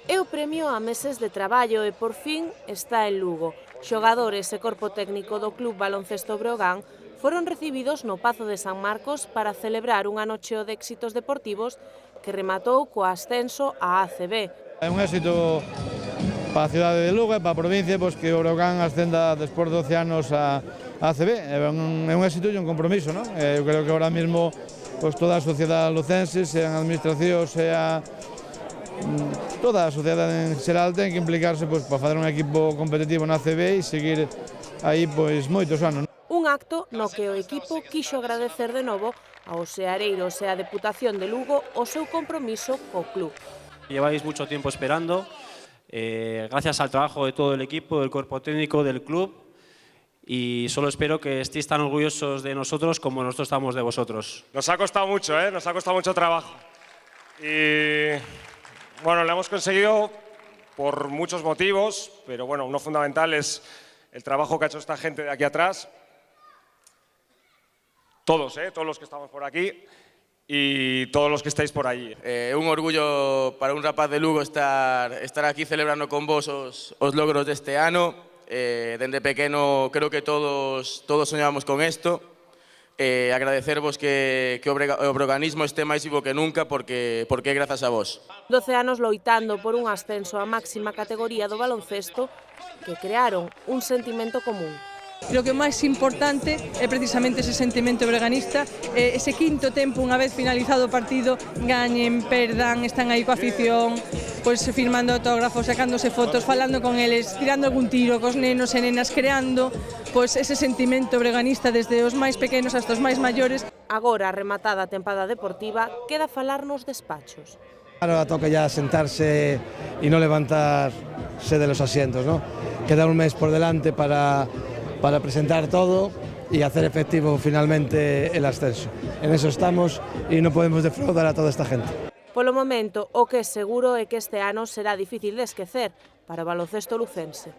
É o premio a meses de traballo e, por fin, está en Lugo. Xogadores e corpo técnico do Club Baloncesto Breogán foron recibidos no Pazo de San Marcos para celebrar unha nocheo de éxitos deportivos que rematou co ascenso á ACB. É un éxito para a cidade de Lugo e para a provincia que o Breogán ascenda despois de 12 anos a ACB. É un éxito e un compromiso, non? Eu creo que ahora mesmo toda a sociedade lucense, sean administracións, sea toda a sociedade en xeral ten que implicarse para fazer un equipo competitivo na ACB e seguir aí moitos anos. Un acto no que o equipo quixo agradecer de novo aos seareiros e á Deputación de Lugo o seu compromiso co club. Lleváis mucho tiempo esperando, gracias al trabajo de todo el equipo, del cuerpo técnico, del club, y solo espero que estéis tan orgullosos de nosotros como nosotros estamos de vosotros. Nos ha costado mucho, nos ha costado mucho trabajo. Y bueno, lo hemos conseguido por muchos motivos, pero bueno, uno fundamental es el trabajo que ha hecho esta gente de aquí atrás. Todos los que estamos por aquí y todos los que estáis por allí. Un orgullo para un rapaz de Lugo estar aquí celebrando con vos os logros deste ano. Dende pequeno creo que todos soñábamos con isto. Agradecervos que o breoganismo este máis vivo que nunca porque é grazas a vos. 12 anos loitando por un ascenso á máxima categoría do baloncesto que crearon un sentimento común. Creo que o máis importante é precisamente ese sentimento breganista, ese quinto tempo, unha vez finalizado o partido, gañen, perdan, están aí coa afición, firmando autógrafos, sacándose fotos, falando con eles, tirando algún tiro cos nenos e nenas, creando ese sentimento breganista desde os máis pequenos hasta os máis maiores. Agora, rematada a tempada deportiva, queda falar nos despachos. Ahora toca ya sentarse y no levantarse de los asientos, ¿no? Queda un mes por delante para presentar todo y hacer efectivo finalmente el ascenso. En eso estamos y no podemos defraudar a toda esta gente. Polo momento, o que é seguro é que este ano será difícil de esquecer para o baloncesto lucense.